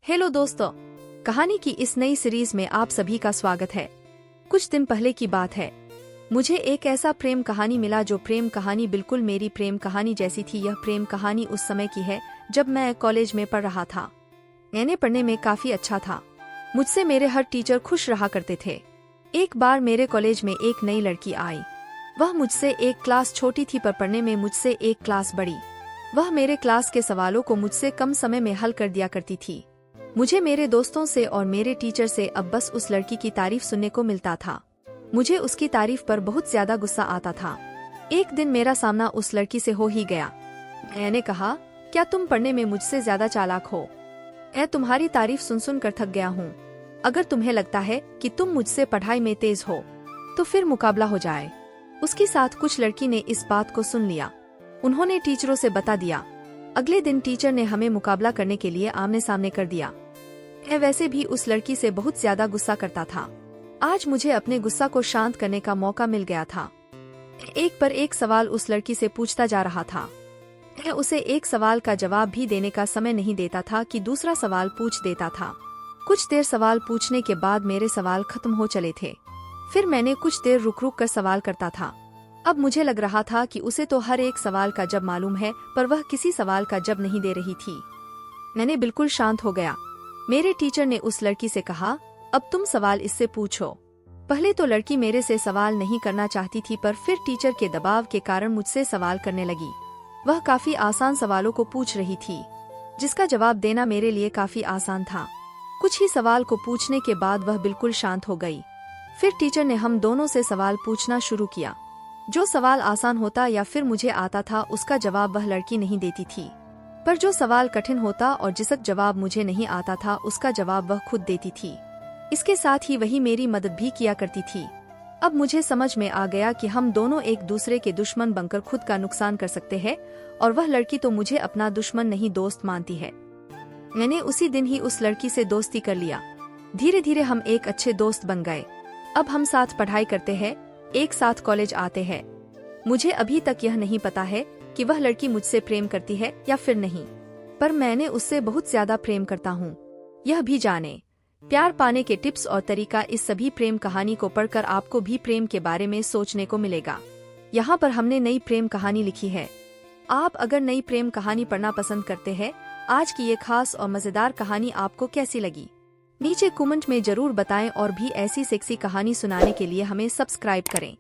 Hello दोस्तों, कहानी की इस नई सीरीज में आप सभी का स्वागत है। कुछ दिन पहले की बात है, मुझे एक ऐसा प्रेम कहानी मिला जो प्रेम कहानी बिल्कुल मेरी प्रेम कहानी जैसी थी। यह प्रेम कहानी उस समय की है जब मैं कॉलेज में पढ़ रहा था। मैंने पढ़ने में काफी अच्छा था। मुझसे मेरे हर टीचर खुश रहा करते थे। एक बार मेरे कॉलेज में एक नई लड़की आई। वह मुझसे एक क्लास छोटी थी पर पढ़ने में मुझसे एक क्लास बड़ी। वह मेरे क्लास के सवालों को मुझसे कम समय में हल कर दिया करती थी। मुझे मेरे दोस्तों से और मेरे टीचर से अब बस उस लड़की की तारीफ सुनने को मिलता था। मुझे उसकी तारीफ पर बहुत ज्यादा गुस्सा आता था। एक दिन मेरा सामना उस लड़की से हो ही गया। मैंने कहा, क्या तुम पढ़ने में मुझसे ज्यादा चालाक हो? मैं तुम्हारी तारीफ सुन सुन कर थक गया हूँ। अगर तुम्हें लगता है कि तुम मुझसे पढ़ाई में तेज हो तो फिर मुकाबला हो जाए। उसके साथ कुछ लड़की ने इस बात को सुन लिया। उन्होंने टीचरों से बता दिया। अगले दिन टीचर ने हमें मुकाबला करने के लिए आमने सामने कर दिया। मैं वैसे भी उस लड़की से बहुत ज्यादा गुस्सा करता था। आज मुझे अपने गुस्सा को शांत करने का मौका मिल गया था। एक पर एक सवाल उस लड़की से पूछता जा रहा था। मैं उसे एक सवाल का जवाब भी देने का समय नहीं देता था कि दूसरा सवाल पूछ देता था। कुछ देर सवाल पूछने के बाद मेरे सवाल खत्म हो चले थे। फिर मैंने कुछ देर रुक रुक कर सवाल करता था। अब मुझे लग रहा था कि उसे तो हर एक सवाल का जवाब मालूम है, पर वह किसी सवाल का जवाब नहीं दे रही थी। मैंने बिल्कुल शांत हो गया। मेरे टीचर ने उस लड़की से कहा, अब तुम सवाल इससे पूछो। पहले तो लड़की मेरे से सवाल नहीं करना चाहती थी, पर फिर टीचर के दबाव के कारण मुझसे सवाल करने लगी। वह काफी आसान सवालों को पूछ रही थी, जिसका जवाब देना मेरे लिए काफी आसान था। कुछ ही सवाल को पूछने के बाद वह बिल्कुल शांत हो गई। फिर टीचर ने हम दोनों से सवाल पूछना शुरू किया। जो सवाल आसान होता या फिर मुझे आता था, उसका जवाब वह लड़की नहीं देती थी, पर जो सवाल कठिन होता और जिसका जवाब मुझे नहीं आता था, उसका जवाब वह खुद देती थी। इसके साथ ही वही मेरी मदद भी किया करती थी। अब मुझे समझ में आ गया कि हम दोनों एक दूसरे के दुश्मन बनकर खुद का नुकसान कर सकते हैं, और वह लड़की तो मुझे अपना दुश्मन नहीं दोस्त मानती है। मैंने उसी दिन ही उस लड़की से दोस्ती कर लिया। धीरे धीरे हम एक अच्छे दोस्त बन गए। अब हम साथ पढ़ाई करते हैं, एक साथ कॉलेज आते हैं। मुझे अभी तक यह नहीं पता है कि वह लड़की मुझसे प्रेम करती है या फिर नहीं, पर मैंने उससे बहुत ज्यादा प्रेम करता हूँ। यह भी जाने, प्यार पाने के टिप्स और तरीका इस सभी प्रेम कहानी को पढ़कर आपको भी प्रेम के बारे में सोचने को मिलेगा। यहाँ पर हमने नई प्रेम कहानी लिखी है। आप अगर नई प्रेम कहानी पढ़ना पसंद करते हैं, आज की ये खास और मजेदार कहानी आपको कैसी लगी? नीचे कमेंट में जरूर बताएं और भी ऐसी सेक्सी कहानी सुनाने के लिए हमें सब्सक्राइब करें।